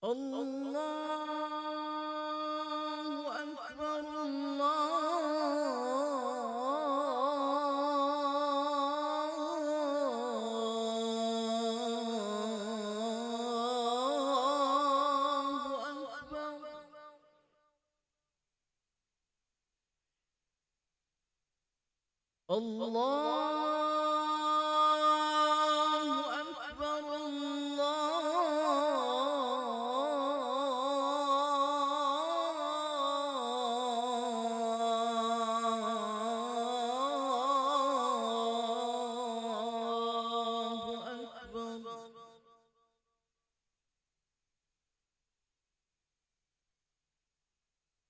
الله أكبر الله أكبر. الله أكبر الله أكبر.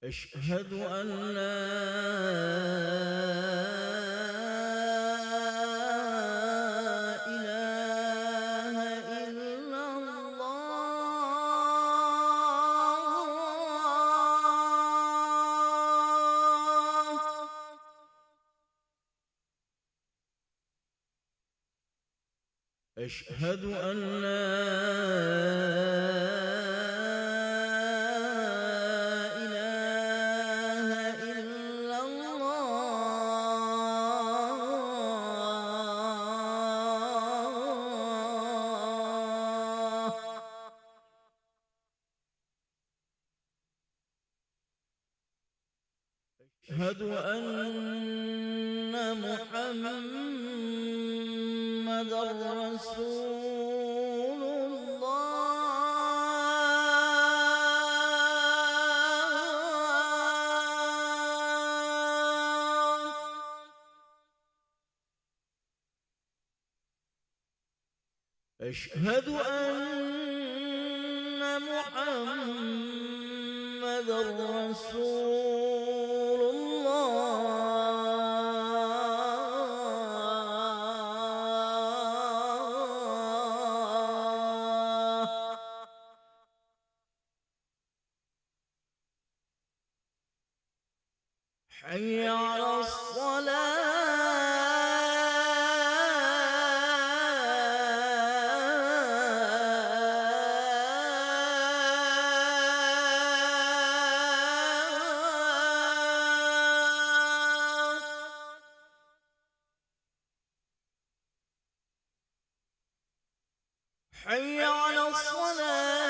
أشهد أن لا إله إلا الله. أشهد أن لا إله إلا الله. أشهد أن محمدا رسول الله. أشهد أن محمدا رسول الله. حي على الصلاة. حي على الصلاة.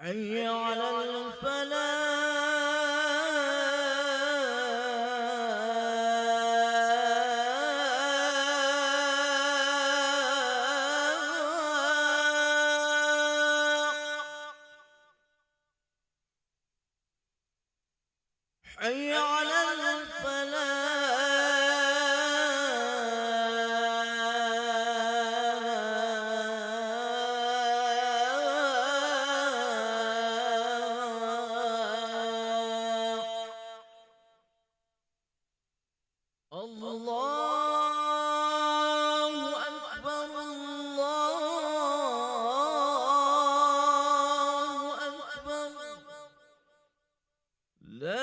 حي على الفلاح. حي على الفلاح. الله أكبر الله أكبر. لا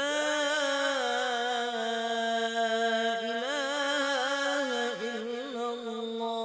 إله إلا الله.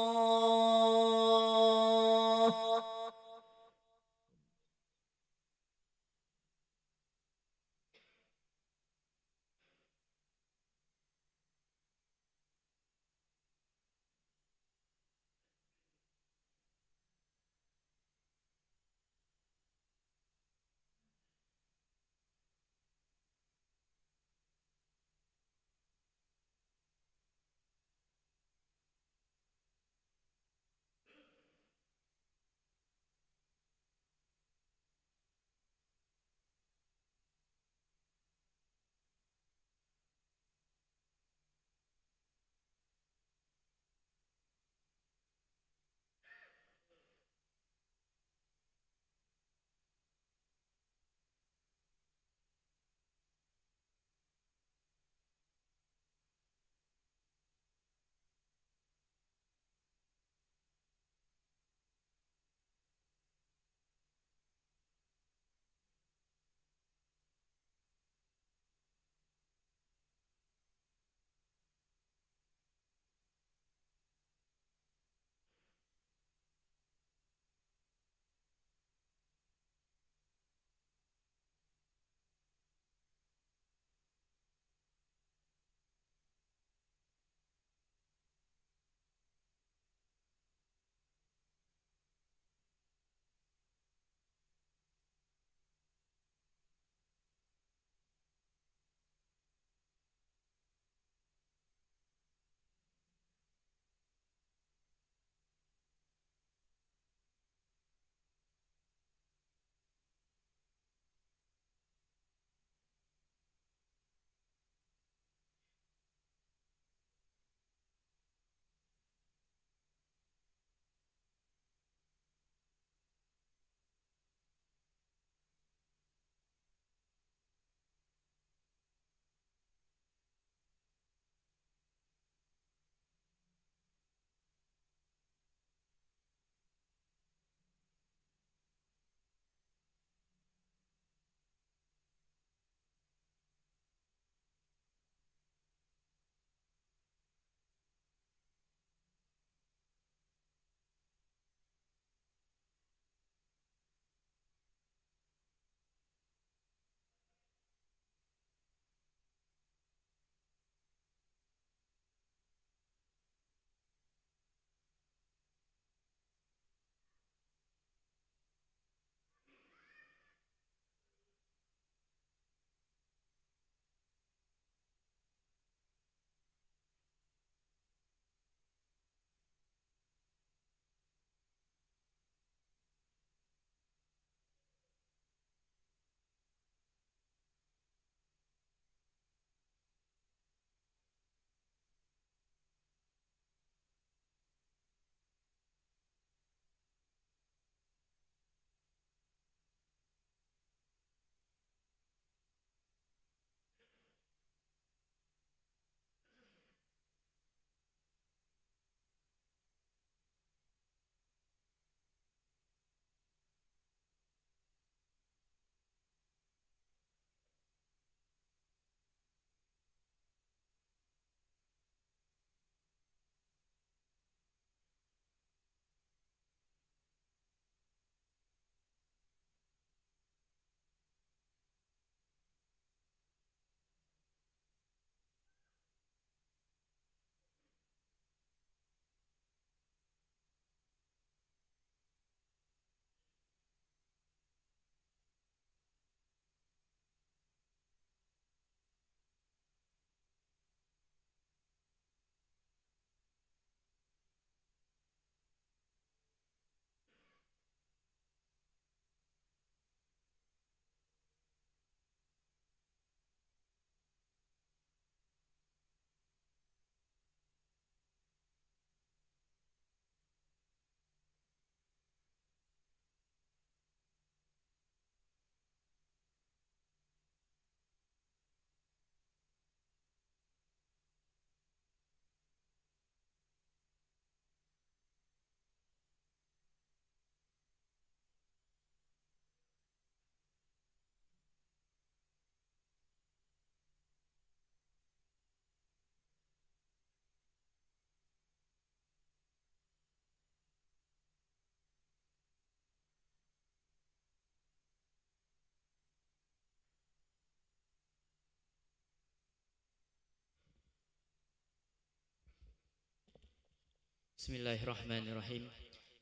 Bismillahirrahmanirrahim.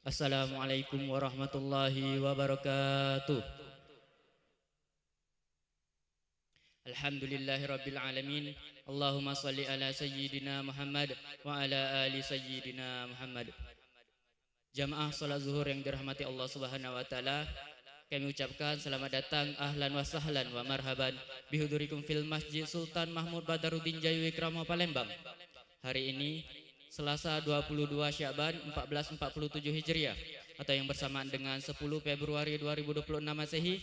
Assalamualaikum warahmatullahi wabarakatuh. Alhamdulillahirabbil alamin. Allahumma shalli ala sayyidina Muhammad wa ala ali sayyidina Muhammad. Jamaah salat zuhur yang dirahmati Allah Subhanahu wa taala, kami ucapkan selamat datang, ahlan wa sahlan wa marhaban bihudurikum fil Masjid Sultan Mahmud Badaruddin Jayu Wikrama Palembang. Hari ini Selasa 22 Sya'ban 1447 Hijriah atau yang bersamaan dengan 10 Februari 2026 Masehi.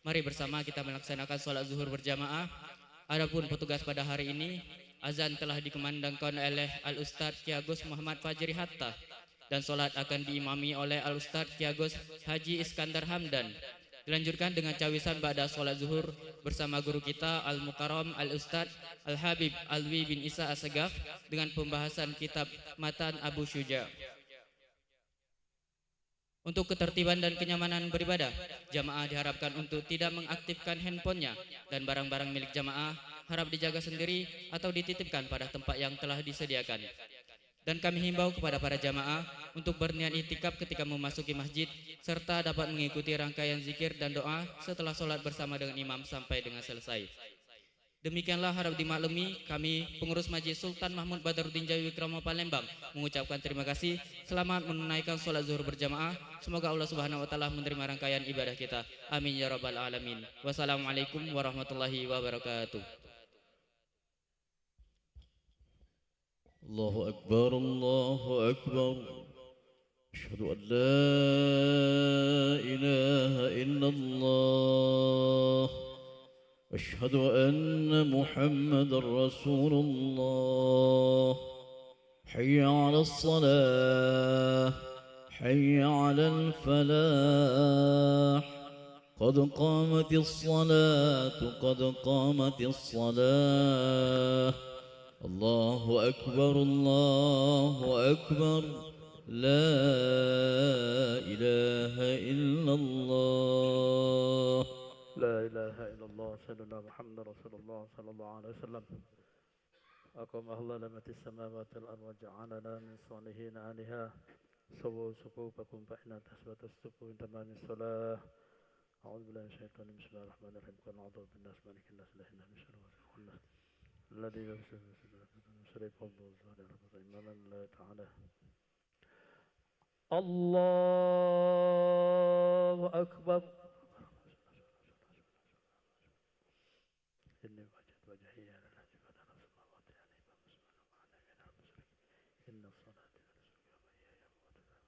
Mari bersama kita melaksanakan sholat zuhur berjamaah. Adapun petugas pada hari ini, azan telah dikumandangkan oleh Al-Ustadz Ki Agus Muhammad Fajri Hatta dan sholat akan diimami oleh Al-Ustadz Ki Agus Haji Iskandar Hamdan. Dilanjutkan dengan cawisan ba'da sholat zuhur bersama guru kita Al-Mukarram Al-Ustadz Al-Habib Alwi bin Isa As-Segaf dengan pembahasan kitab Matan Abu Syuja. Untuk ketertiban dan kenyamanan beribadah, jamaah diharapkan untuk tidak mengaktifkan handphonenya dan barang-barang milik jamaah harap dijaga sendiri atau dititipkan pada tempat yang telah disediakan. Dan kami himbau kepada para jamaah untuk berniat iktikaf ketika memasuki masjid serta dapat mengikuti rangkaian zikir dan doa setelah sholat bersama dengan imam sampai dengan selesai. Demikianlah harap dimaklumi, kami pengurus Masjid Sultan Mahmud Badaruddin Jayu Wikrama Palembang mengucapkan terima kasih. Selamat menunaikan sholat zuhur berjamaah. Semoga Allah Subhanahu wa taala menerima rangkaian ibadah kita. Amin ya rabbal alamin. Wassalamualaikum warahmatullahi wabarakatuh. Allahu Akbar, Allahu Akbar. Asyhadu an la ilaha illallah. أشهد أن محمد رسول الله. حي على الصلاة، حي على الفلاح. قد قامت الصلاة، قد قامت الصلاة. الله أكبر، الله أكبر. لا إله إلا الله. لا إله إلا الله سيدنا محمد رسول الله صلى الله عليه وسلم. أقام الله لمت السماوات والأرض وجعلنا من صالحين عليها. سووا صفوفكم فإن تثبت الصفوف من تمام الصلاة. أعوذ بالله من الشيطان الرجيم. بسم الله الرحمن الرحيم. قل أعوذ بالناس مالك الناس إله الناس من شر الوسواس الذي يوسوس في صدور إيمانا الله تعالى. الله أكبر. إني وجهت وجهي على الذي بدأ السماوات حنيفا مسلما وأنا من المشركين. إن الصلاة ونسكي ومحياي ومماتي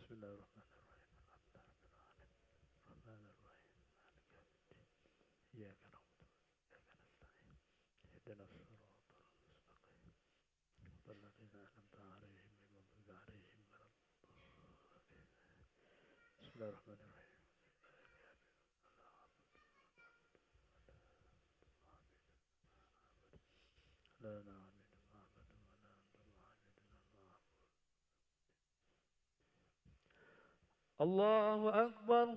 بسم الله الرحمن الرحيم. الحمد لله رب العالمين الرحمن الرحيم مالك يوم الدين. إياك نعبد وإياك نستعين. اهدنا الصراط المستقيم صراط الذين أنعمت عليهم غير المغضوب عليهم ولا الضالين. بسم الله الرحمن الرحيم. لا نعبد معبد ولا أنتم عابدون معبود. الله أكبر.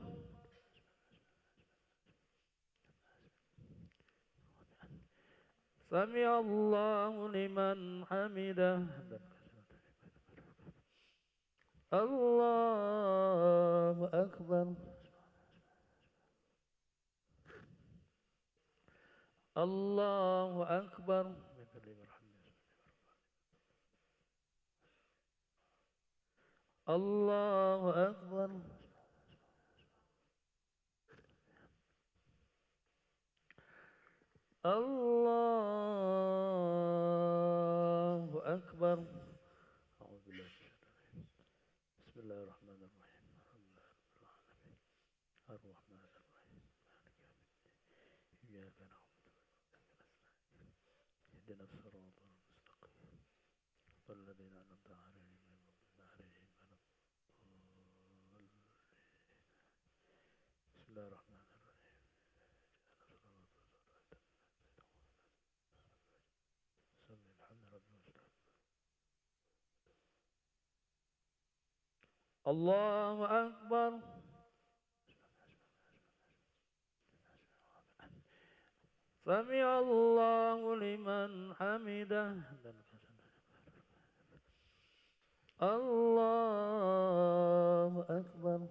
سمع الله لمن حمده. الله أكبر. الله أكبر. الله أكبر. الله أكبر. أعوذ بالله من الشيطان الرجيم. بسم الله الرحمن الرحيم. الحمد لله رب العالمين الرحمن الرحيم مالك يوم الدين. إياك نعبد وإياك نستعين. اهدنا الصراط المستقيم صراط الذين أنعمت عليهم غير المغضوب عليهم ولا الضالين. بسم الله الرحمن الرحيم. الله أكبر. سمع الله لمن حمده. الله أكبر.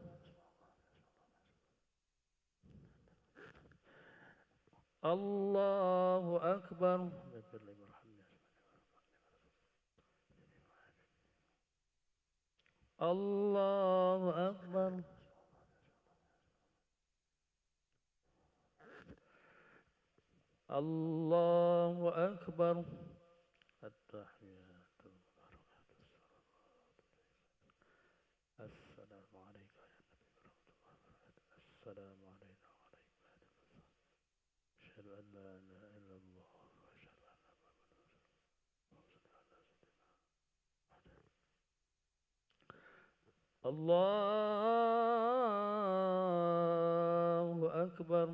الله أكبر. الله أكبر. الله أكبر. التحيات المباركات السلام عليك يا نبي ورحمة الله وبركاته. السلام علينا وعلى عباد الله. أشهد أن لا إله إلا الله وأشهد أن محمدا رسول الله. الله أكبر.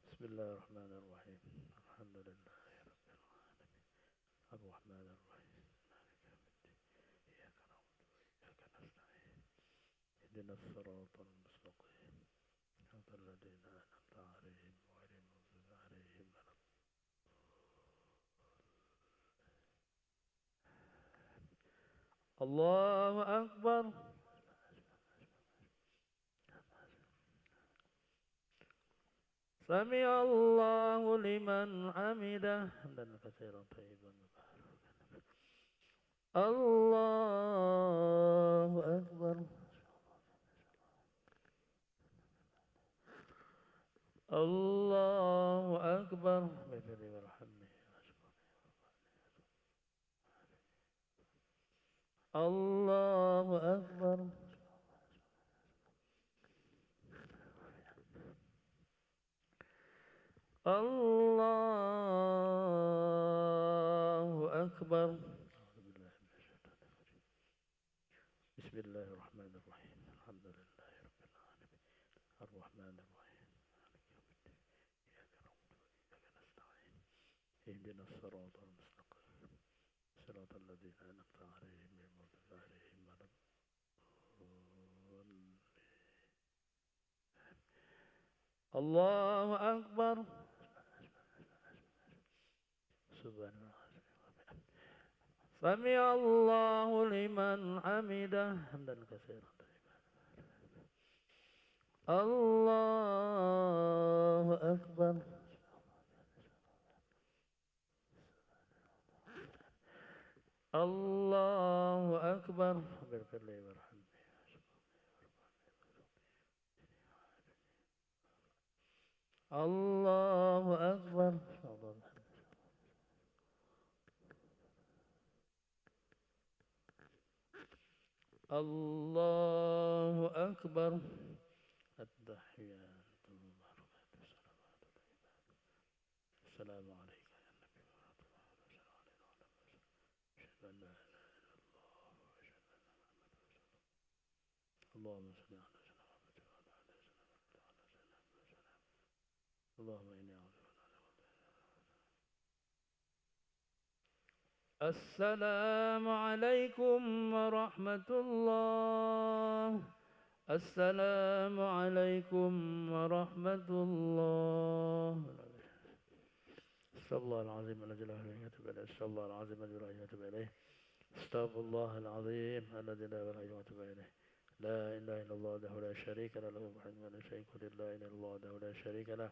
بسم الله الرحمن الرحيم. الحمد لله رب العالمين الرحمن الرحيم مالك يوم الدين إياك نعبد وإياك نستعين اهدنا الصراط المستقيم صراط الذين أنعمت عليهم غير المغضوب عليهم ولا الله أكبر. سمع الله لمن حمده حمدا كثيرا طيبا مباركا. الله أكبر. الله أكبر. بفضله ورحمه الله أكبر. الله أكبر. بسم الله الرحمن الرحيم. الحمد لله رب العالمين الرحمن الرحيم مالك يوم الدين إياك نعبد وإياك نستعين اهدنا الصراط المستقيم صراط الذين أنعمت عليهم غير المغضوب عليهم ولا الضالين. الله أكبر. سبحان الله. سمع الله لمن حمده حمدا كثيرا طيبا. الله أكبر. الله أكبر. بفضله ورحمه الله أكبر. الله أكبر. التحيات المباركات السلام عليك يا نبي ورحمة الله وبركاته. أشهد أن لا إله إلا الله وأشهد أن محمدا رسول الله. اللهم صل على سيدنا محمد وعلى آله وسلم. اللهم إني أعوذ بك. السلام عليكم ورحمة الله. السلام عليكم ورحمة الله. استغفر الله العظيم الذي لا إله إلا هو. استغفر الله العظيم الذي لا إله إلا هو. استغفر الله العظيم الذي لا إله إلا هو. لا إله إلا الله وحده لا شريك له له الملك وله الشريك له لا إله إلا الله وحده لا شريك له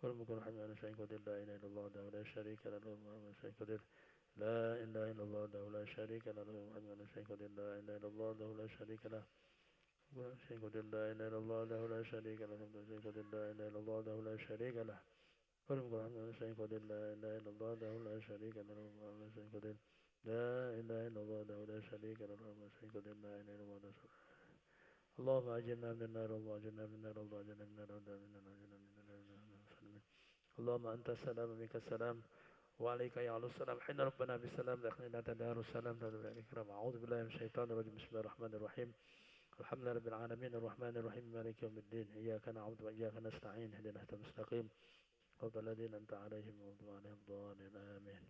والملك والحمد وله الشريك له لا إله إلا الله وحده لا شريك له له الملك وله الشريك له لا إله إلا الله وحده لا شريك له له الملك وله الشريك له لا إله إلا الله وحده لا شريك له والشريك له لا إله إلا الله وحده لا شريك له والشريك له لا إله إلا الله وحده لا شريك له والملك والحمد وله الشريك له لا إله إلا الله وحده لا شريك له والشريك له لا إله إلا الله وحده لا شريك له والشريك له لا إله إلا الله وحده. اللهم أجرنا من النار. اللهم أجرنا من النار. اللهم أجرنا من النار. اللهم أنت السلام منك السلام وعليك يعلو السلام. حين ربنا بالسلام دخلنا دار السلام دار الإكرام. أعوذ بالله من الشيطان الرجيم. بسم الله الرحمن الرحيم. الحمد لله رب العالمين الرحمن الرحيم مالك يوم الدين إياك نعبد وإياك نستعين اهدنا المستقيم صراط الذين أنعمت عليهم غير المغضوب عليهم الضالين آمين.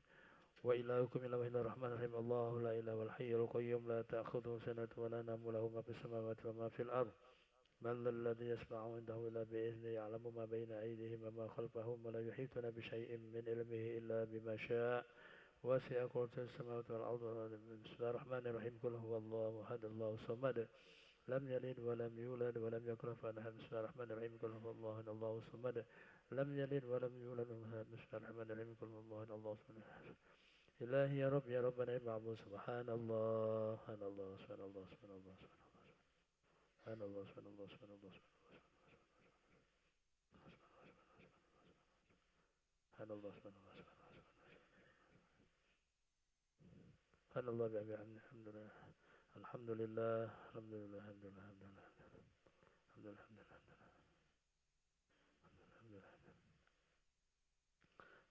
وإلهكم إله إلا الرحمن الرحيم. الله لا إله إلا الحي القيوم لا تأخذه سنة ولا نوم له ما في السماوات وما في الأرض. من الذي يسمع عنده إلا بإذنه يعلم ما بين أيديهم وما خلفهم ولا يحيطون بشيء من علمه إلا بما شاء واسع كرسي السماوات والأرض. بسم الله الرحمن الرحيم. قل هو الله أحد الله الصمد لم يلد ولم يولد ولم يكن له كفوا أحد. بسم الله الرحمن الرحيم. قل هو الله أحد الله الصمد لم يلد ولم يولد ولم يكن له. بسم الله الرحمن الرحيم. قل هو الله أحد الله الصمد. إلهي يا رب يا ربنا يا معبود. سبحان الله سبحان الله سبحان الله سبحان الله سبحان الله سبحان الله سبحان الله سبحان الله سبحان الله سبحان الله بحمده. الحمد لله الحمد لله الحمد لله الحمد لله الحمد لله الحمد لله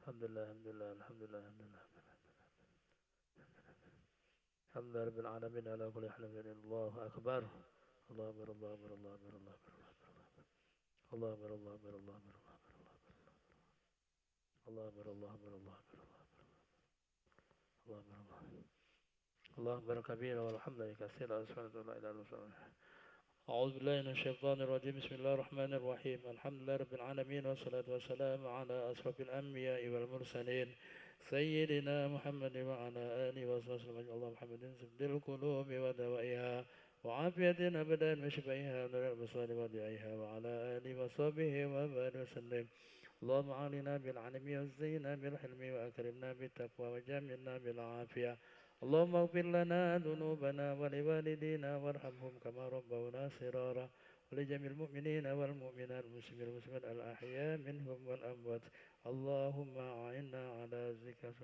الحمد لله الحمد لله الحمد لله الحمد لله رب العالمين على كل حال. الله أكبر الله أكبر الله أكبر الله أكبر الله أكبر الله أكبر الله أكبر الله أكبر الله أكبر الله أكبر الله أكبر الله أكبر الله أكبر كبيرا والحمد لله كثيرا. سبحانه وتعالى إلى المسلمين. أعوذ بالله من الشيطان الرجيم. بسم الله الرحمن الرحيم. الحمد لله رب العالمين والصلاة والسلام على أشرف الأنبياء والمرسلين سيدنا محمد وعلى آله وصحبه وسلم. اللهم محمد زبد القلوب ودوائها وعافية أبدا وشفائها من الأبصار ودعائها وعلى آله وصحبه وبارك وسلم. اللهم علينا بالعلم والزينا بالحلم وأكرمنا بالتقوى وجملنا بالعافية. اللهم اغفر لنا ذنوبنا ولوالدينا وارحمهم كما ربونا صغارا ولجميع المؤمنين والمؤمنات المسلمين والمسلمات الأحياء منهم والأموات. اللهم أعنا على ذكرك.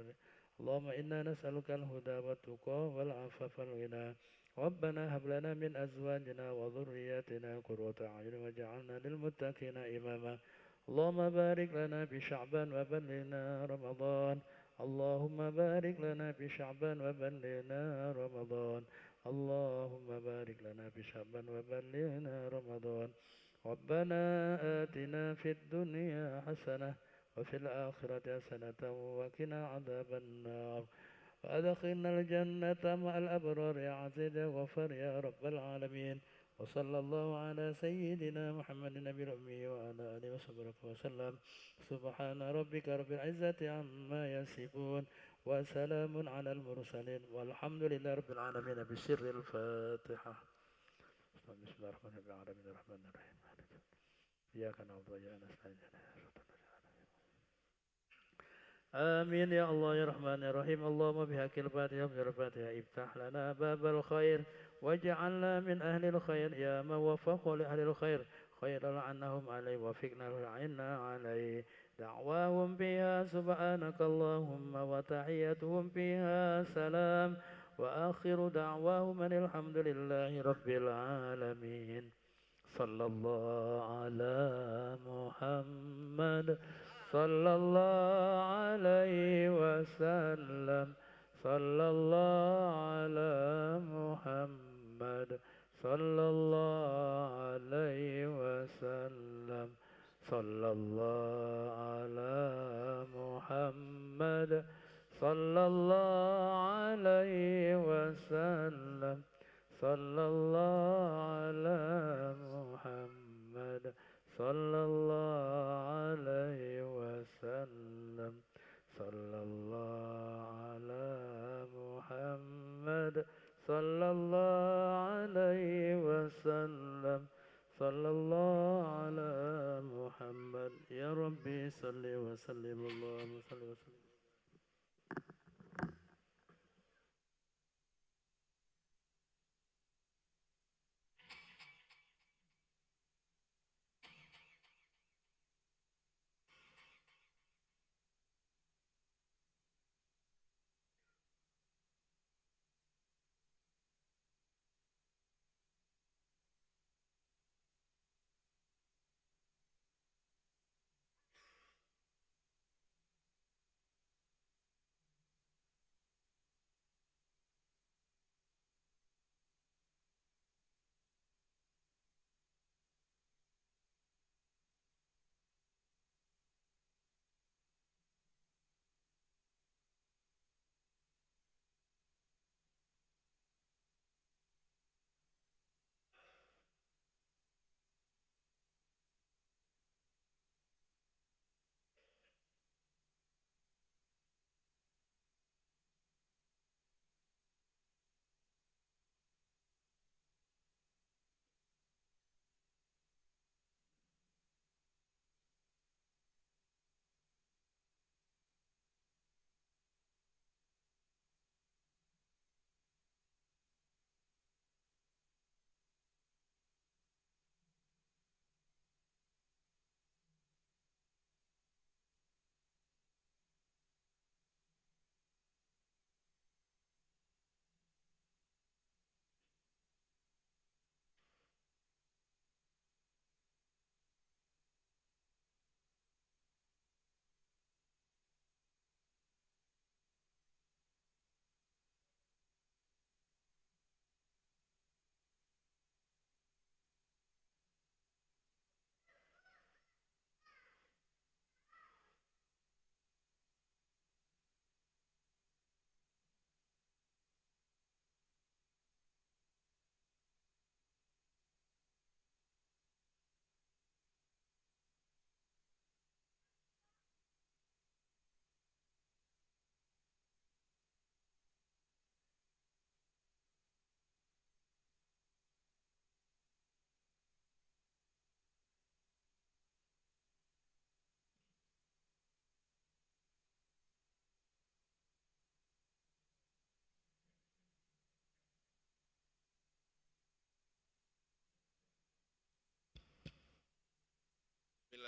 اللهم إنا نسألك الهدى والتقى والعفاف والغنى. ربنا هب لنا من أزواجنا وذرياتنا قرة أعين واجعلنا للمتقين إماما. اللهم بارك لنا بشعبان وبلغنا رمضان. اللهم بارك لنا بشعبان وبلغنا رمضان. اللهم بارك لنا بشعبان وبلغنا رمضان. ربنا آتنا في الدنيا حسنة وفي الآخرة حسنة وقنا عذاب النار وأدخلنا الجنة مع الأبرار يا عزيز وغفر يا رب العالمين. وصلى الله على سيدنا محمد النبي الأمي وعلى آله وصحبه وسلم. سبحان ربك رب العزة عما يصفون وسلام على المرسلين والحمد لله رب العالمين. بسر الفاتحة. بسم الله الرحمن الرحيم. الرحمن الرحيم إياك نعبد وإياك نستعين. آمين يا الله يا رحمن يا رحيم. اللهم بحق الفاتحة وبحق الفاتحة افتح لنا باب الخير واجعلنا من أهل الخير يا من وفق لأهل الخير خير عنهم عليه وفقنا عنا عليه. دعواهم فيها سبحانك اللهم وتحيتهم فيها سلام وآخر دعواهم أن الحمد لله رب العالمين. صلى الله على محمد صلى الله عليه وسلم. صلى الله على محمد صلى الله عليه وسلم. صلى الله على محمد صلى الله عليه وسلم. صلى الله على محمد صلى الله عليه وسلم. صلى الله على محمد صلى الله عليه وسلم. صلى الله على محمد. يا ربي صل وسلم اللهم صل وسلم.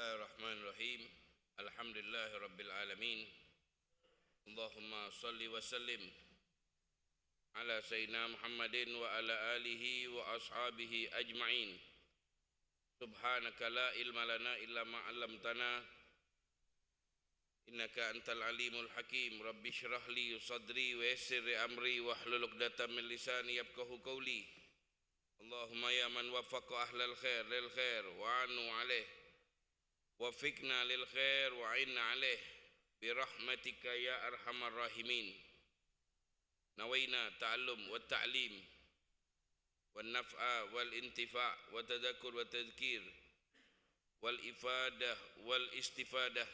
Bismillahirrahmanirrahim. Alhamdulillahirabbil alamin. Allahumma shalli wa sallim ala sayyidina Muhammadin wa ala alihi wa ashabihi ajma'in. Subhanaka la ilma lana illa ma 'allamtana innaka antal alimul hakim. Rabbi shrah li sadri wa yassir li amri wahlul 'uqdatam min lisani yafqahu qawli. Allahumma ya man wafaqa ahlal khair lil khair wa anu alaih wafiqna lil khair wa inna alaih birahmatika ya arhamar rahimin. Nawaina ta'allum wa ta'lim wal naf'a wal intifa' wa tadhakkur wa tadhkir wal ifadah wal istifadah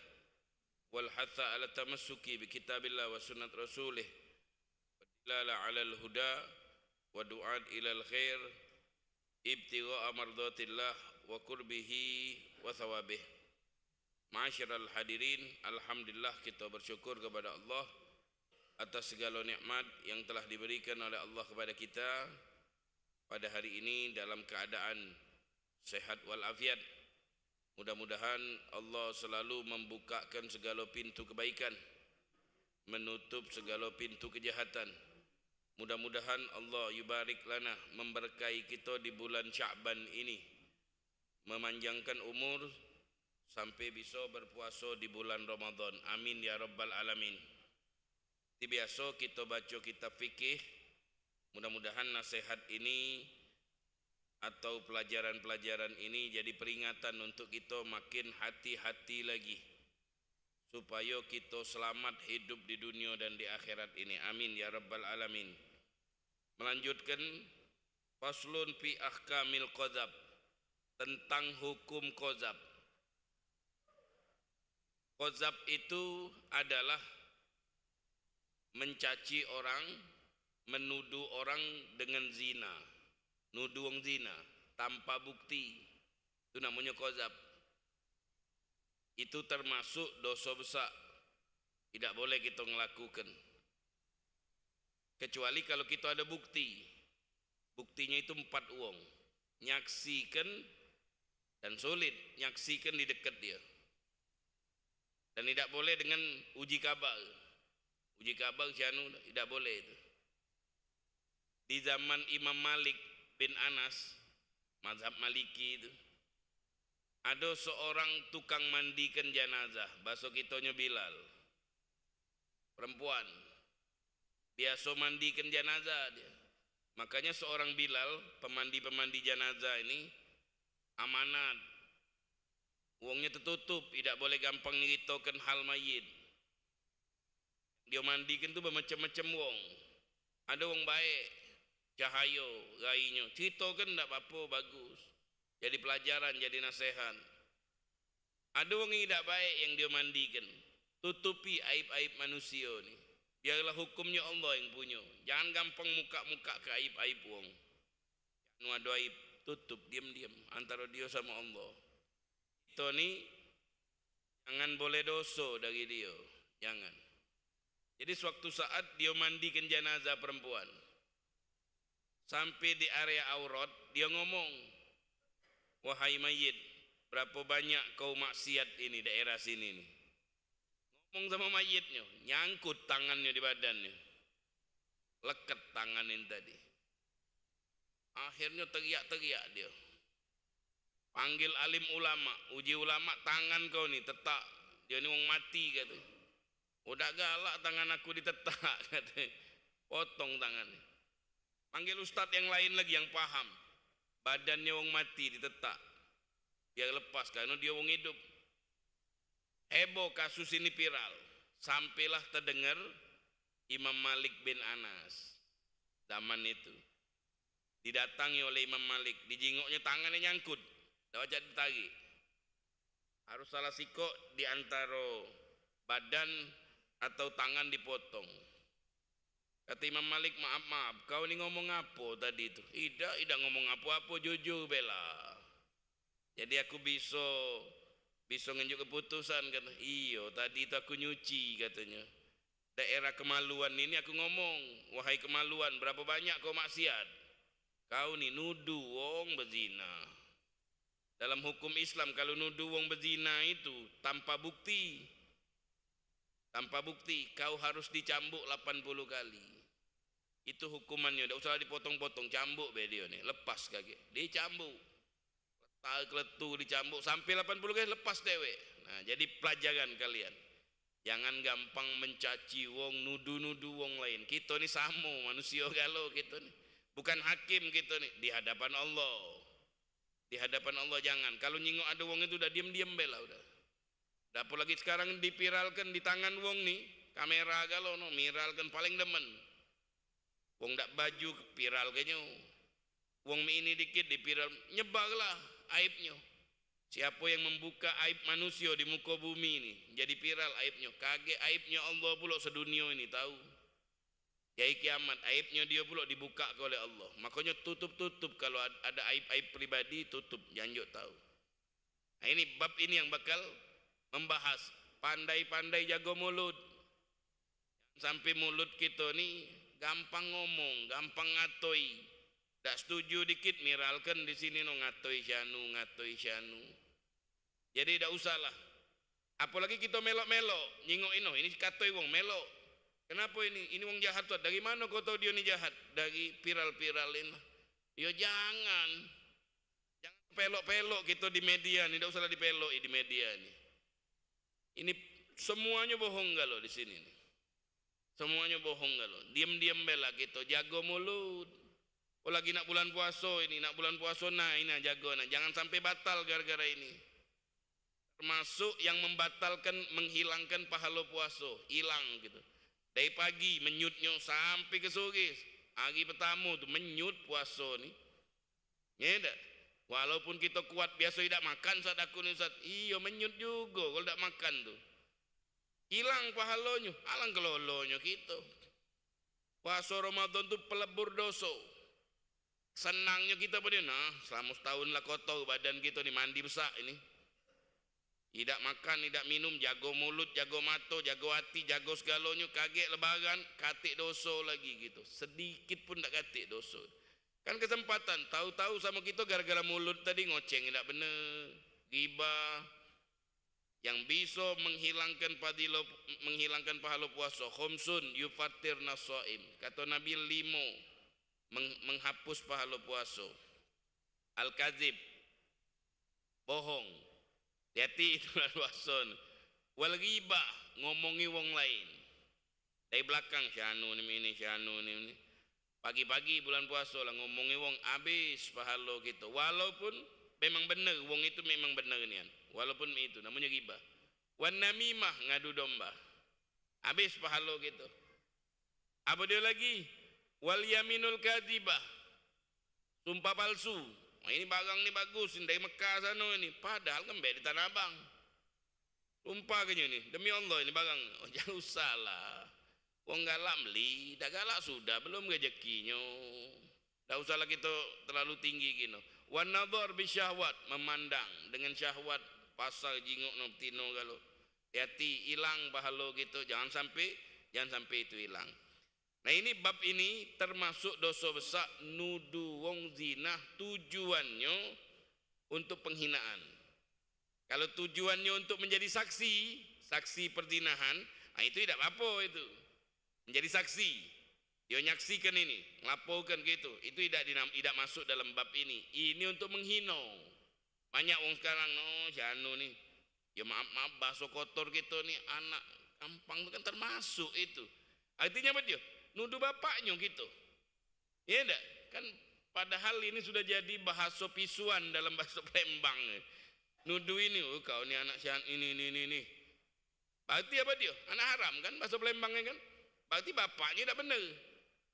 wal hatha ala tamassuki bi kitabillah wa sunnat rasulih wa dilala ala al huda wa du'at ila al khair ibtigha'a mardatillah wa qurbihi wa thawabih. Ma'asyiral hadirin, alhamdulillah kita bersyukur kepada Allah atas segala nikmat yang telah diberikan oleh Allah kepada kita pada hari ini dalam keadaan sehat walafiat. Mudah-mudahan Allah selalu membukakan segala pintu kebaikan, menutup segala pintu kejahatan. Mudah-mudahan Allah yubarik lana, memberkahi kita di bulan Sya'ban ini, memanjangkan umur sampai bisa berpuasa di bulan Ramadan. Amin ya rabbal alamin. Seperti biasa kita baca kitab fikih. Mudah-mudahan nasihat ini atau pelajaran-pelajaran ini jadi peringatan untuk kita makin hati-hati lagi supaya kita selamat hidup di dunia dan di akhirat ini. Amin ya rabbal alamin. Melanjutkan faslun fi ahkamil qadzab, tentang hukum qadzab. Qadzab itu adalah mencaci orang, menuduh orang dengan zina, nuduh orang zina tanpa bukti. Itu namanya qadzab. Itu termasuk dosa besar. Tidak boleh kita melakukan. Kecuali kalau kita ada bukti. Buktinya itu 4 uang. Nyaksikan dan sulit. Nyaksikan di dekat dia. Dan tidak boleh dengan uji kabar. Uji kabar janu tidak boleh itu. Di zaman Imam Malik bin Anas, mazhab Maliki itu, ada seorang tukang mandikan jenazah, bahasa kitanya Bilal, perempuan, biasa mandikan jenazah dia. Makanya seorang Bilal, pemandi jenazah ini amanat, uangnya tertutup, tidak boleh gampang nyeritakan hal mayit. Dia mandikan tu bermacam-macam uang. Ada uang baik, cahaya, rainya, ceritakan tak apa-apa, bagus. Jadi pelajaran, jadi nasihat. Ada orang yang tidak baik yang dia mandikan. Tutupi aib-aib manusia ni. Biarlah hukumnya Allah yang punya. Jangan gampang muka-muka ke aib-aib orang. Jangan ada aib, tutup diam-diam antara dia sama Allah. Itu ni jangan boleh dosa dari dia. Jangan. Jadi suatu saat dia mandikan jenazah perempuan. Sampai di area aurat, dia ngomong, wahai mayit, berapa banyak kau maksiat ini daerah sini nih. Ngomong sama mayitnya, nyangkut tangannya di badannya. Leket tanganin tadi. Akhirnya teriak-teriak dia. Panggil alim ulama, uji ulama, tangan kau nih tetak. Dia ni orang mati kata. Udah galak tangan aku ditetak kata. Potong tangannya. Panggil ustadz yang lain lagi yang paham. Badannya orang mati ditetak. Biar lepas karena dia orang hidup. Heboh kasus ini viral. Sampailah terdengar Imam Malik bin Anas. Zaman itu. Didatangi oleh Imam Malik. Dijingoknya tangannya nyangkut. Tak wajah ditarik. Harus salah sikok di antara badan atau tangan dipotong. Kata Imam Malik, maaf, kau ni ngomong apa tadi itu? Tidak ngomong apa-apa, jujur bela. Jadi aku bisa nunjuk keputusan kata. Iyo, tadi itu aku nyuci katanya. Daerah kemaluan ini aku ngomong, wahai kemaluan, berapa banyak kau maksiat? Kau ni nuduh wong berzina. Dalam hukum Islam kalau nuduh wong berzina itu tanpa bukti kau harus dicambuk 80 kali. Itu hukumannya, tidak usah dipotong-potong, cambuk be dia ni, lepas kaki. Dicambuk. Keletu dicambuk sampai 80 kali lepas dewek. Nah, jadi pelajaran kalian. Jangan gampang mencaci wong, nuduh-nuduh wong lain. Kita ni sama manusia galau kita ni. Bukan hakim kita ni di hadapan Allah. Di hadapan Allah jangan. Kalau nyingok ada wong itu udah diam-diam bela udah. Apalagi sekarang dipiralkan di tangan wong ni, kamera galau no, miralkan paling demen. Wong dak baju viral kayaknya. Wong ini dikit dipiral, nyebarlah aibnya. Siapa yang membuka aib manusia di muka bumi ini jadi viral aibnya. Kaget aibnya Allah pula sedunia ini tahu. Yai kiamat aibnya dia pula dibuka oleh Allah. Makanya tutup-tutup kalau ada aib-aib pribadi tutup, jangan tahu. Nah, ini bab ini yang bakal membahas pandai-pandai jaga mulut. Sampai mulut kita ni gampang ngomong, gampang ngatoi. Tak setuju dikit miralkan di sini no ngatoi syanu. Jadi tak usahlah. Apalagi kita melok-melok, nyingok ini katoi wong melok. Kenapa ini? Ini wong jahat tuh. Dari mana kau tahu dia ni jahat? Dari viral-viralin. Ya jangan pelok-pelok kita di media ni, tak usahlah dipelok di media ni. Ini semuanya bohong galau di sini nih. Semuanya bohong galau. Diam-diam bela kita jaga mulut. Oh lagi nak bulan puasa ini, nak bulan puasa nah ini jaga nah. Jangan sampai batal gara-gara ini. Termasuk yang membatalkan, menghilangkan pahala puasa, hilang gitu. Dari pagi menyutnya sampai ke sore. Hari pertama tu menyut puasa ni. Ya tak? Walaupun kita kuat biasa tidak makan saat aku ni saat. Iya menyut juga kalau tak makan tu. Hilang pahalanya, alang kelolonya kita. Puasa Ramadan tu pelebur dosa. Senangnya kita pada nah, selama setahun lah kotor badan kita ni mandi besar ini. Tidak makan, tidak minum, jago mulut, jago mata, jago hati, jago segalanya, kaget lebaran, katik dosa lagi gitu. Sedikit pun tak katik dosa. Kan kesempatan, tahu-tahu sama kita gara-gara mulut tadi ngoceng tidak benar, ghibah. Yang bisa menghilangkan pahala puasa. Khomsun yufatir nasaim. Kata Nabi 5 menghapus pahala puasa. Al-kadzib, bohong. Hati itu puasa. Wal ghibah, ngomongi wong lain. Dari belakang syanu ni. Pagi-pagi bulan puasa lah ngomongi wong habis pahala kita. Walaupun memang benar wong itu memang benar nian. Walaupun itu namanya ghibah. Wan namimah, ngadu domba. Habis pahala kita. Apa dia lagi? Wal yaminul kadzibah. Sumpah palsu. Oh, ini barang ni bagus dari Mekah sana ni. Padahal kan di Tanah Abang. Sumpah kenya ni. Demi Allah ini barang. Oh, jangan usahlah. Wong galak beli, dah galak sudah, belum rezekinya. Tak usahlah kita terlalu tinggi gini. Wan nadhar bi syahwat, memandang dengan syahwat pasal jingok no tino kalau. Hati hilang pahala gitu, jangan sampai itu hilang. Nah ini bab ini termasuk dosa besar nuduh wong zina tujuannya untuk penghinaan. Kalau tujuannya untuk menjadi saksi perzinahan, nah itu tidak apa-apa itu. Menjadi saksi, dia nyaksikan ini, melaporkan gitu, itu tidak masuk dalam bab ini. Ini untuk menghina. Banyak orang sekarang, janu nih, ya maaf bahasa kotor gitu nih, anak gampang itu kan termasuk itu. Artinya apa dia? Nuduh bapaknya gitu. Ya enggak? Kan padahal ini sudah jadi bahasa pisuan dalam bahasa Palembang. Nuduh ini, kau ni anak sian ini. Berarti apa dia? Anak haram kan bahasa Palembangnya kan? Berarti bapaknya tidak benar.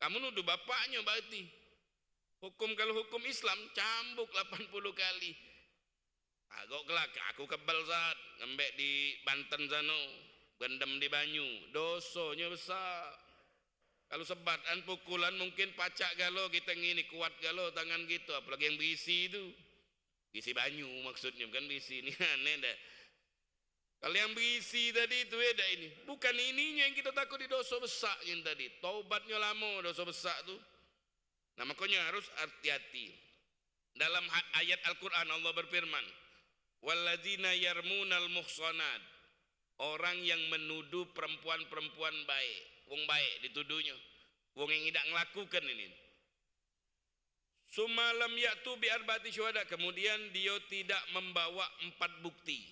Kamu nuduh bapaknya berarti. Kalau hukum Islam cambuk 80 kali. Agak kelak aku kebal saat ngembek di Banten sana, gendam di Banyu, dosanya besar. Kalau sebatan pukulan mungkin pacak galau kita ngini kuat galau tangan gitu, apalagi yang berisi itu. Berisi Banyu maksudnya bukan berisi ini aneh dah. Kalau yang berisi tadi itu beda ini. Bukan ininya yang kita takut di dosa besar yang tadi. Taubatnya lama dosa besar tu. Nah makanya harus hati-hati. Dalam ayat Al-Quran Allah berfirman, walladzina yarmunal muhsanat, orang yang menuduh perempuan-perempuan baik, wong baik dituduhnya, wong yang tidak melakukan ini. Sumalam ya'tu bi arba'ati syuhada, kemudian dia tidak membawa 4 bukti.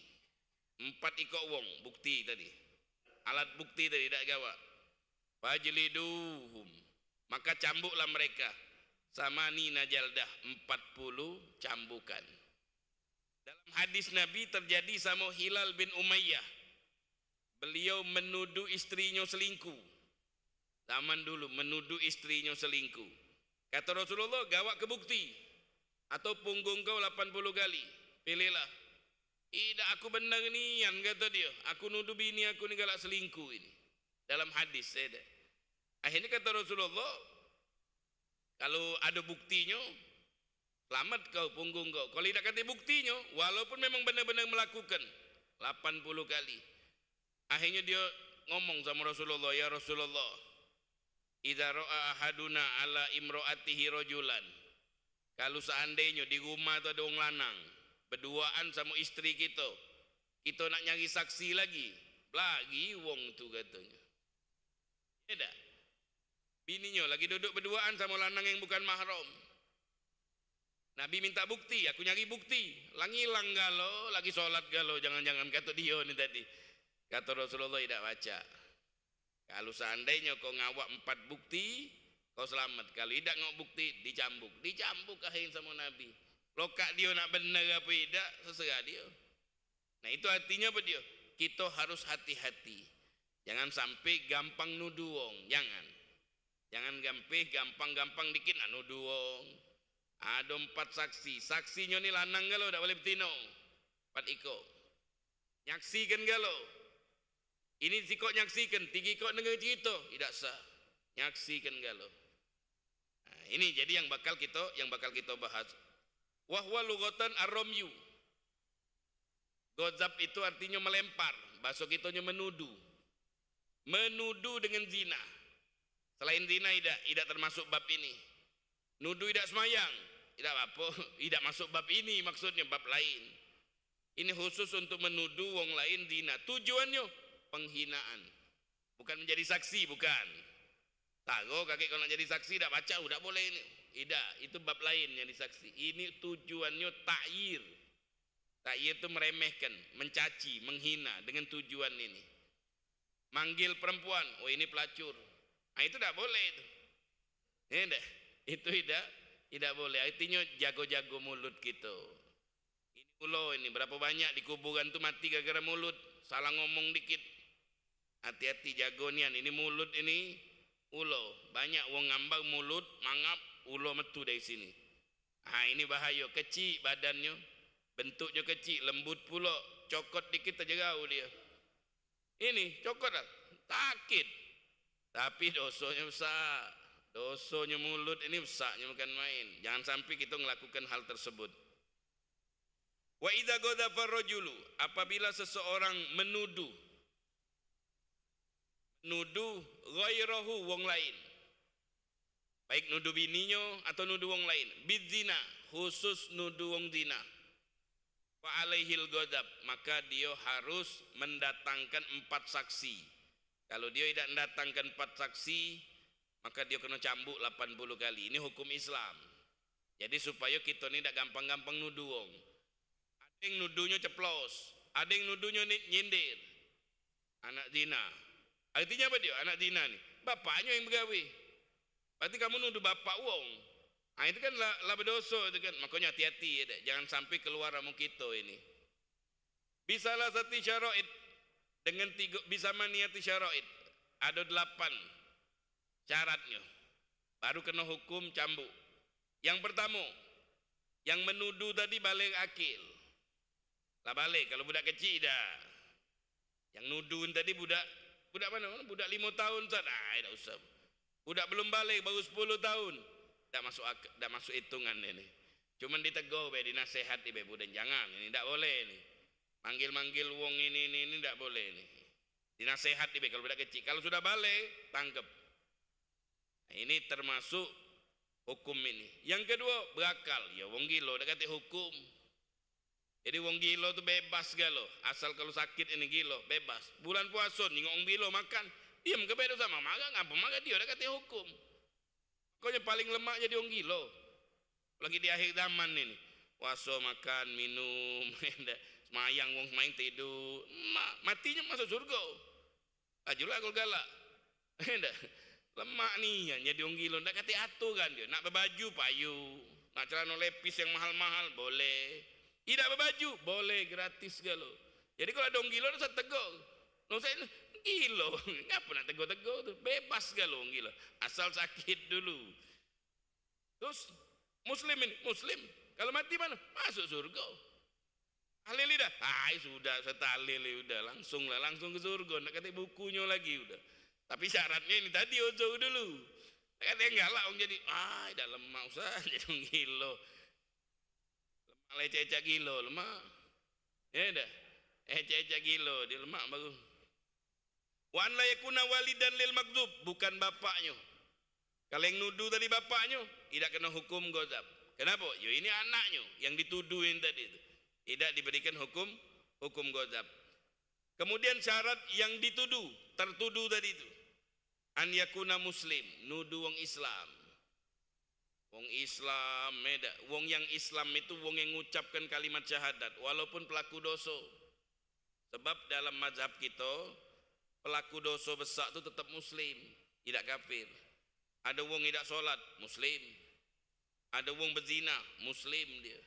4 ikok wong bukti tadi. Alat bukti tadi tidak gawa. Fajliduhum, maka cambuklah mereka. Samanina jaldah, 40 cambukan. Dalam hadis Nabi terjadi sama Hilal bin Umayyah. Beliau menuduh istrinya selingkuh. Zaman dulu menuduh istrinya selingkuh. Kata Rasulullah, gawak ke bukti atau punggung kau 80 kali. Pilihlah. Tidak, aku benar nian, kata dia. Aku nuduh bini aku ni galak selingkuh ini. Dalam hadis ada. Akhirnya kata Rasulullah, kalau ada buktinya, selamat kau punggung kau. Kalau tidak kata buktinya, walaupun memang benar-benar melakukan 80 kali. Akhirnya dia ngomong sama Rasulullah, ya Rasulullah, idza ra'a ahaduna ala imro'atihi rajulan, kalau seandainya di rumah tu ada orang lanang berduaan sama istri kita nak nyari saksi lagi wong tu katanya. Tidak, bininya lagi duduk berduaan sama lanang yang bukan mahram. Nabi minta bukti, aku nyari bukti, langilang galau, lagi sholat galau, jangan-jangan kata dia ni tadi. Kata Rasulullah, tidak baca. Kalau seandainya kau ngawak 4 bukti, kau selamat. Kalau tidak ngawak bukti, dicambuk. Dicambuk akhirnya sama Nabi. Lokak dia nak benar apa tidak, seserah dia. Nah itu artinya apa dia? Kita harus hati-hati. Jangan sampai gampang nuduh wong. Jangan gampang dikit nak nuduh wong. Ada 4 saksi. Saksinya ni lanang galau, tak boleh betino. 4 ikut. Nyaksikan galau. Ini sikok nyaksikan, 3 ikut dengar cerita, tidak sah. Nyaksikan galau. Nah, ini jadi yang bakal kita bahas. Wahwa lughatan ar-ramyu. Gozab itu artinya melempar, bahasa kitanya menuduh. Menuduh dengan zina. Selain zina tidak termasuk bab ini. Nuduh tidak semayang, tidak apa, tidak masuk bab ini, maksudnya bab lain. Ini khusus untuk menuduh wong lain zina. Tujuannya penghinaan, bukan menjadi saksi, bukan. Tahu kakek kalau nak jadi saksi tak baca, tidak boleh ini. Tidak, itu bab lain yang disaksi. Ini tujuannya ta'yir. Ta'yir itu meremehkan, mencaci, menghina dengan tujuan ini. Manggil perempuan, oh ini pelacur. Nah, itu tidak boleh itu. Itu tidak boleh. Artinya jago-jago mulut gitu. Ini ulo ini berapa banyak di kuburan tu mati gara-gara mulut, salah ngomong dikit. Hati-hati jago nian, ini mulut ini ulo. Banyak wong ngambang mulut mangap, ulo metu dari sini. Ah ini bahaya, kecil badannya, bentuknya kecil, lembut pula, cokot dikit terjerau dia. Ini cokot lah, sakit. Tapi dosanya besar. Dosanya mulut ini besarnya bukan main. Jangan sampai kita melakukan hal tersebut. Wa idza ghadafa ar-rajulu, apabila seseorang menuduh ghairahu wong lain, baik nuduh bininya atau nuduh wong lain, bidzina, khusus nuduh wong zina, fa alaihil ghadab, maka dia harus mendatangkan 4 saksi. Kalau dia tidak mendatangkan 4 saksi, maka dia kena cambuk 80 kali. Ini hukum Islam. Jadi supaya kita ni tak gampang-gampang nuduh wong. Ada yang nuduhnya ceplos, ada yang nuduhnya nyindir. Anak zina. Artinya apa dia? Anak zina ni bapaknya yang bergawe. Berarti kamu nuduh bapak wong. Ah itu kan lah berdosa itu kan. Makanya hati-hati ya, jangan sampai keluar ramu kita ini. Bisalah satu syara'id, dengan 3 bisa maniati syara'id. Ada 8 syaratnya. Baru kena hukum cambuk. Yang pertama, yang menuduh tadi balik akil. Lah balik kalau budak kecil dah. Yang nuduh tadi budak mana? Budak 5 tahun tak? Tak usah. Budak belum balik baru 10 tahun. Tak masuk hitungan ini. Cuman ditegur be, dinasehati be, budak jangan ini tak boleh ini. Manggil-manggil wong ini tak boleh ini. Dinasehati be kalau budak kecil. Kalau sudah balik tangkap. Nah, ini termasuk hukum ini. Yang kedua berakal, ya wong gila dak kata hukum. Jadi wong gila tu bebas galo, asal kalau sakit ini gila bebas. Bulan puasa ni wong gila makan, diam ke bedo sama makan ngapa makan dia dak kata hukum. Pokoknya paling lemak jadi wong gila. Lagi di akhir zaman ini. Puasa makan minum, semayang wong semayang tidur, matinya masuk surga. Ajulah kalau galak. Lemak nih ya, jadi orang gila ndak kata atur kan dia. Nak berbaju payu, nak celana lepis yang mahal-mahal boleh. Tidak berbaju boleh gratis galo. Jadi kalau ada orang gila saya tegur. Nong saya gila, ngapa nak tegur-tegur tu? Bebas galo orang gila. Asal sakit dulu. Terus muslim ini, muslim kalau mati mana? Masuk surga. Halil dah. Sudah saya tahlil udah langsung ke surga. Nak kata bukunya lagi udah. Tapi syaratnya ini tadi ojo dulu. Katanya enggak lah orang jadi dah lemah usah jadi orang gila. Lemah lecek gila lemah. Ya dah. Ecek gila dia lemah baru. Wan la yakuna walidan lil makdzub, bukan bapaknya. Kalau yang nuduh tadi bapaknya tidak kena hukum gozab. Kenapa? Ya ini anaknya yang dituduhin tadi itu. Tidak diberikan hukum gozab. Kemudian syarat yang dituduh, tertuduh tadi itu. An yakuna muslim, nuduh wong Islam. Wong Islam, wong yang Islam itu wong yang mengucapkan kalimat syahadat walaupun pelaku dosa. Sebab dalam mazhab kita pelaku dosa besar itu tetap muslim, tidak kafir. Ada wong tidak solat, muslim. Ada wong berzina, muslim dia.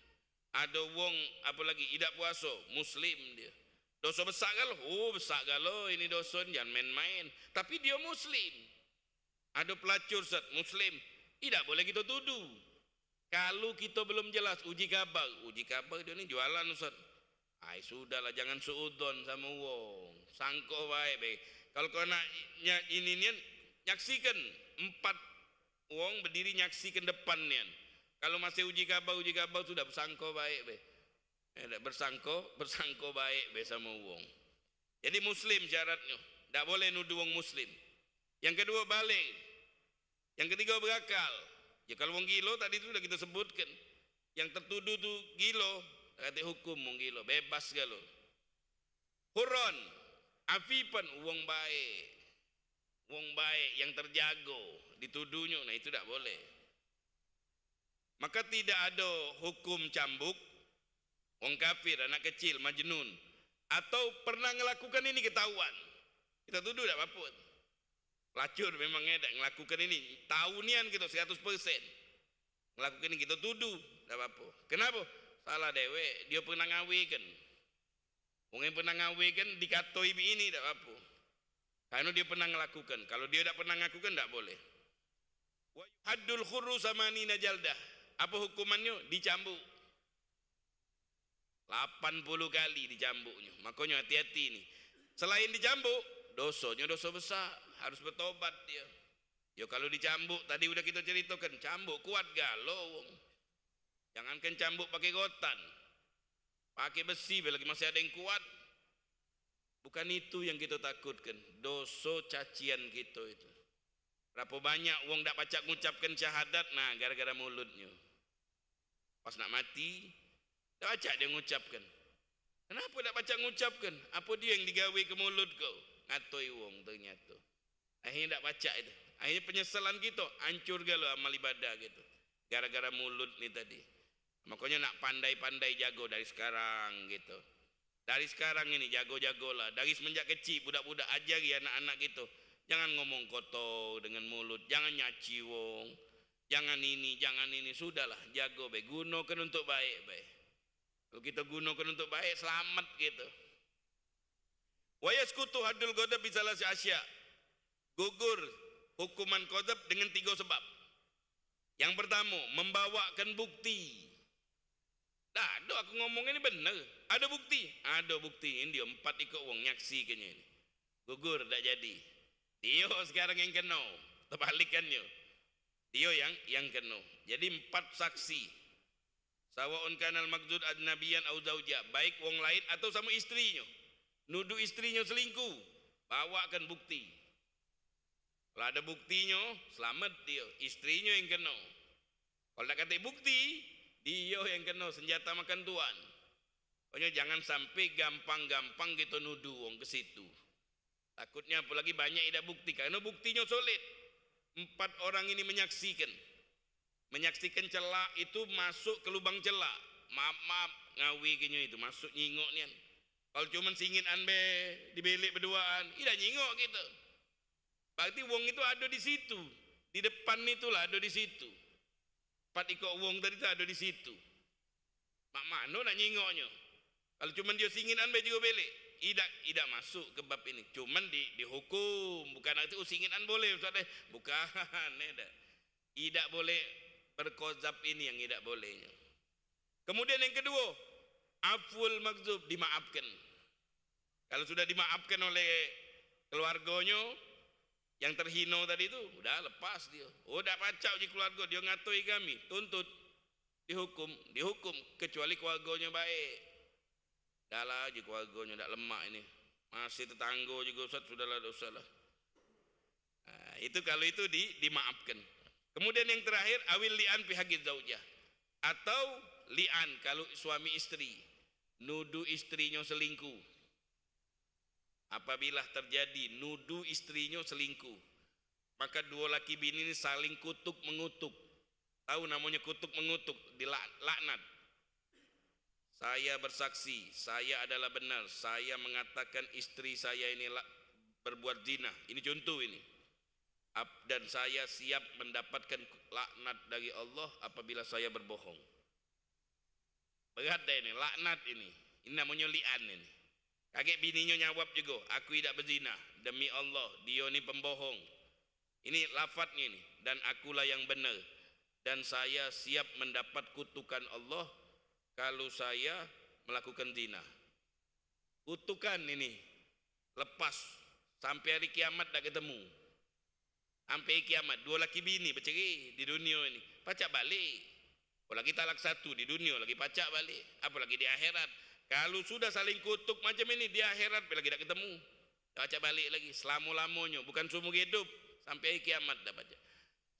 Ada wong apa lagi tidak puasa, muslim dia. Dosa besar galau, besar galau ini dosa jangan main-main. Tapi dia muslim. Ada pelacur Ustaz, muslim. Tidak boleh kita tuduh. Kalau kita belum jelas uji kabar dia ni jualan Ustaz. Sudahlah jangan suudon sama wong. Sangko baik. Kalau kau nak ini nyaksikan 4 wong berdiri nyaksikan depan ni. Kalau masih uji kabar sudah bersangko baik bersangko baik sama wong. Jadi muslim syaratnya, tak boleh nuduh wong muslim. Yang kedua balik. Yang ketiga berakal. Ya kalau wong gila tadi itu sudah kita sebutkan. Yang tertuduh tu gila, kata hukum wong gila, bebas galo. Huron, afifan wong baik. Wong baik yang terjago dituduhnya, nah itu tak boleh. Maka tidak ada hukum cambuk wong kafir, anak kecil, majnun, atau pernah melakukan ini ketahuan. Kita tuduh tak apa-apa. Pelacur memang ada melakukan ini. Tahunian kita 100%. Melakukan ini kita tuduh tak apa-apa. Kenapa? Salah dewe, dia pernah ngawikan. Wong yang pernah ngawikan dikatoi ini tak apa-apa. Karena dia pernah melakukan. Kalau dia tak pernah melakukan tak boleh. Wa haddul khurru samanina jaldah. Apa hukumannya? Dicambuk. 80 kali dicambuknya. Makanya hati-hati nih. Selain dicambuk, dosanya dosa besar, harus bertobat dia. Ya kalau dicambuk tadi udah kita ceritakan, cambuk kuat galau. Jangankan cambuk pakai gotan. Pakai besi lagi masih ada yang kuat. Bukan itu yang kita takutkan, dosa cacian kita itu. Berapa banyak wong dak pacak mengucapkan syahadat, nah gara-gara mulutnya. Pas nak mati, dak pacak dia mengucapkan. Kenapa dak pacak mengucapkan? Apa dia yang digawe ke mulut kau? Ngatoi wong ternyata. Akhirnya dak pacak itu. Akhirnya penyesalan kita, hancur galau amal ibadah gitu. Gara-gara mulut ni tadi. Makanya nak pandai-pandai jago dari sekarang gitu. Dari sekarang ini jago-jagolah. Dari semenjak kecil budak-budak ajari anak-anak gitu. Jangan ngomong kotor dengan mulut, jangan nyaci wong. Jangan ini. Sudahlah, jago baik. Gunakan untuk baik. Kalau kita gunakan untuk baik, selamat gitu. Wa yaskutu haddul ghadab bi salasi asya. Gugur hukuman ghadab dengan 3 sebab. Yang pertama, membawakan bukti. Ada aku ngomong ini benar. Ada bukti. Ada bukti. Ini dia 4 ikut wong nyaksikannya ini. Gugur tak jadi. Dia sekarang yang kena. Terbalikannya. Dia yang kena. Jadi 4 saksi. Sawa'un kanal maksud adnabiyan au zaujah. Baik wong lain atau sama istrinya. Nuduh istrinya selingkuh. Bawakan bukti. Kalau ada buktinya, selamat dia. Istrinya yang kena. Kalau nak kata bukti, dia yang kena senjata makan tuan. Pokoknya jangan sampai gampang-gampang kita nuduh orang ke situ. Takutnya apalagi banyak tidak bukti. Karena buktinya solid. 4 orang ini menyaksikan. Menyaksikan celak itu masuk ke lubang celak. Maaf ngawi kenya itu masuk nyingok nian. Kalau cuma singin anbe di belik berduaan, tidak nyingok gitu. Berarti wong itu ada di situ. Di depan itulah ada di situ. 4 ikut wong tadi itu ada di situ. Mak mano nak nyingoknya. Kalau cuma dia singin anbe juga belik, tidak masuk ke bab ini. Cuman dihukum, bukan nanti singinan boleh Ustaz bukan tidak boleh berkozab, ini yang tidak bolehnya. Kemudian yang kedua, aful magzub, dimaafkan. Kalau sudah dimaafkan oleh keluarganya yang terhina tadi itu, udah lepas dia. Oh, dah pacak je keluarga, dia ngatoi kami, tuntut, dihukum kecuali keluarganya baik. Dah lah je keluarganya tak lemak ini. Masih tetangga juga Ustaz, sudahlah dosa lah. Nah, itu kalau itu dimaafkan. Kemudian yang terakhir, awil li'an fi haqqi zaujah. Atau li'an kalau suami istri nuduh istrinya selingkuh. Apabila terjadi nuduh istrinya selingkuh, maka dua laki bini ini saling kutuk mengutuk. Tahu namanya kutuk mengutuk, dilaknat. Saya bersaksi, saya adalah benar. Saya mengatakan istri saya ini berbuat zina. Ini contoh ini. Dan saya siap mendapatkan laknat dari Allah apabila saya berbohong. Berat dah ini, laknat ini. Ini namanya li'an ini. Kakek bininya nyawab juga, aku tidak berzina. Demi Allah, dia ini pembohong. Ini lafadznya ini. Dan akulah yang benar. Dan saya siap mendapat kutukan Allah kalau saya melakukan zina. Kutukan ini lepas sampai hari kiamat tak ketemu. Sampai kiamat dua laki bini bercerai di dunia ini, pacak balik. Apalagi talak 1 di dunia lagi pacak balik, apalagi di akhirat. Kalau sudah saling kutuk macam ini di akhirat lagi tak ketemu, pacak balik lagi selama-lamanya, bukan seumur hidup, sampai hari kiamat dah pacak.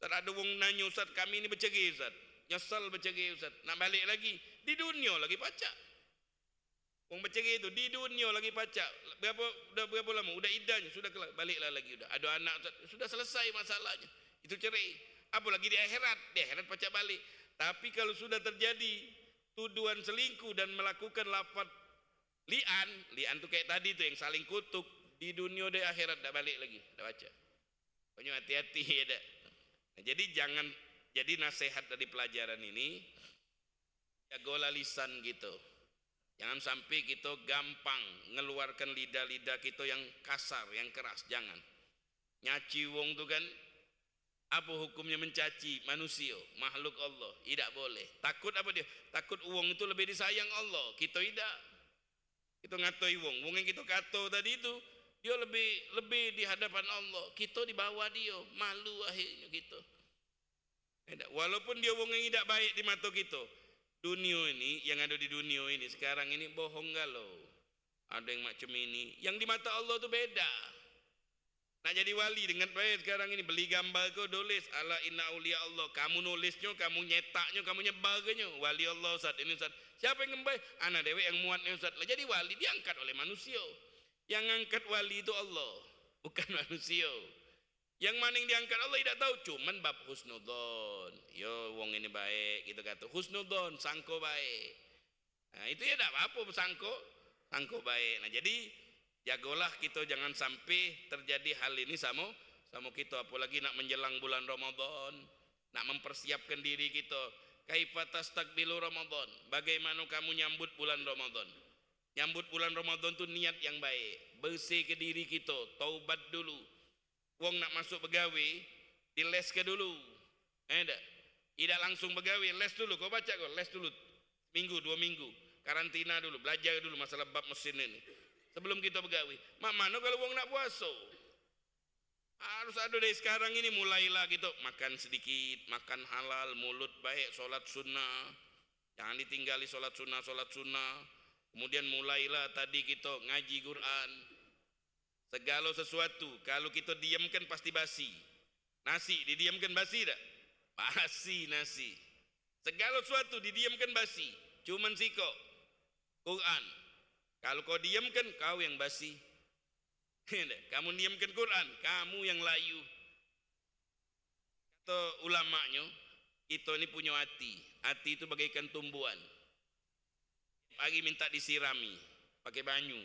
Ustaz, ada wong nanya, Ustaz, kami ini bercerai Ustaz, nyesal bercerai Ustaz, nak balik lagi di dunia lagi pacak. Wong bercerai itu di dunia lagi pacak. Berapa lama? Udah idahnya, sudah kelar, baliklah lagi udah. Ada anak Ustaz, sudah selesai masalahnya. Itu cerai. Apalagi di akhirat pacak balik. Tapi kalau sudah terjadi tuduhan selingkuh dan melakukan lafaz li'an itu kayak tadi tuh yang saling kutuk, di dunia di akhirat dah balik lagi, dah baca. Pokoknya hati-hati ya dah. Nah, jadi nasihat dari pelajaran ini, jaga lisan gitu. Jangan sampai kita gampang ngeluarkan lidah-lidah kita yang kasar, yang keras, jangan. Nyaci wong tu kan, apa hukumnya mencaci manusia, makhluk Allah? Tidak boleh. Takut apa dia? Takut wong itu lebih disayang Allah, kita tidak. Kita ngatoi wong yang kita kata tadi itu, dia lebih di hadapan Allah, kita di bawah dia, malu akhirnya kita. Walaupun dia wong yang tidak baik di mata kita, dunia ini, yang ada di dunia ini sekarang ini bohong galau. Ada yang macam ini, yang di mata Allah itu beda. Nak jadi wali dengan baik sekarang ini, beli gambar kau tulis ala inna auliya Allah, kamu nulisnya, kamu nyetaknya, kamu nyebarnya, wali Allah Ustaz ini Ustaz. Siapa yang ngembai? Anak dewe yang muatnya Ustaz. Jadi wali diangkat oleh manusia. Yang angkat wali itu Allah, bukan manusia. Yang mana yang diangkat Allah tidak tahu, cuman bab husnudzon. Yo wong ini baik, kita kata husnudzon, sangko baik. Nah, itu ya tidak apa-apa sangko baik. Nah, jadi jagalah kita jangan sampai terjadi hal ini sama kita, apalagi nak menjelang bulan Ramadan, nak mempersiapkan diri kita. Kaifa tastakbilu Ramadan? Bagaimana kamu nyambut bulan Ramadan? Nyambut bulan Ramadan itu niat yang baik, bersih ke diri kita, taubat dulu. Wong nak masuk pegawai, diles ke dulu. Tidak langsung pegawai, les dulu. Kau baca kau, les dulu. Minggu, 2 minggu. Karantina dulu, belajar dulu masalah bab mesin ini. Sebelum kita pegawai. Mak mana kalau wong nak puasa? Harus ada dari sekarang ini, mulailah gitu. Makan sedikit, makan halal, mulut baik, solat sunnah. Jangan ditinggali solat sunnah. Kemudian mulailah tadi kita ngaji Quran. Segala sesuatu kalau kita diamkan pasti basi. Nasi didiamkan basi tak? Basi nasi. Segala sesuatu didiamkan basi. Cuman siko Quran. Kalau kau diamkan, kau yang basi. Kamu diamkan Quran, kamu yang layu. Kata ulamanya, kita ini punya hati. Hati itu bagaikan tumbuhan. Pagi minta disirami pakai banyu.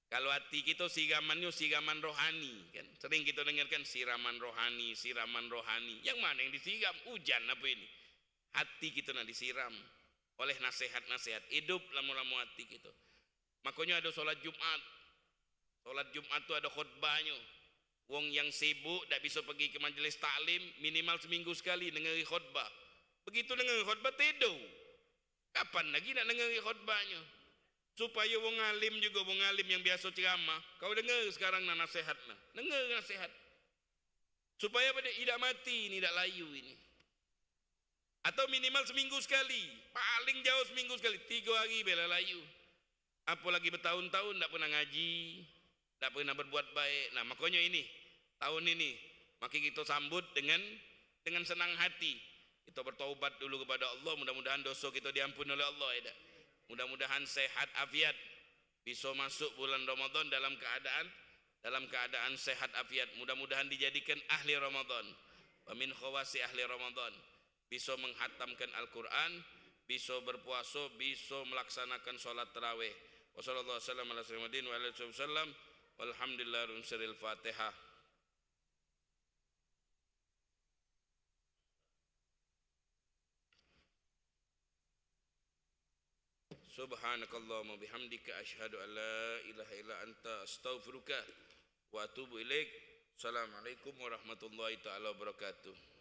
Kalau hati kita siramannya siraman rohani, kan sering kita dengarkan siraman rohani, siraman rohani. Yang mana yang disiram? Hujan apa ini? Hati kita nak disiram oleh nasihat-nasihat. Hidup lama-lama hati kita. Makanya ada solat Jumat. Solat Jumat tu ada khutbahnya. Wong yang sibuk tak bisa pergi ke majlis taklim, minimal seminggu sekali dengari khutbah. Begitu dengar khutbah tidur. Kapan lagi nak dengari khutbahnya? Supaya wong alim juga, wong alim yang biasa ceramah, kau dengar sekarang nak nasihat nah. Dengar nasihat. Supaya pada tidak mati ini, tidak layu ini. Atau minimal seminggu sekali, paling jauh seminggu sekali, 3 hari bela layu. Apalagi bertahun-tahun tak pernah ngaji, tak pernah berbuat baik. Nah, makanya ini tahun ini maka kita sambut dengan senang hati. Kita bertaubat dulu kepada Allah, mudah-mudahan dosa kita diampuni oleh Allah ya. Mudah-mudahan sehat afiat, bisa masuk bulan Ramadan dalam keadaan sehat afiat. Mudah-mudahan dijadikan ahli Ramadan. Wa min khawasi ahli Ramadan. Bisa menghatamkan Al-Quran, bisa berpuasa, bisa melaksanakan sholat tarawih. Wassalamualaikum warahmatullahi wabarakatuh. Walhamdulillah. Fatihah. Subhanakallahumma bihamdika asyhadu an la ilaha illa anta astaghfiruka wa atubu ilaik. Assalamualaikum warahmatullahi taala wabarakatuh.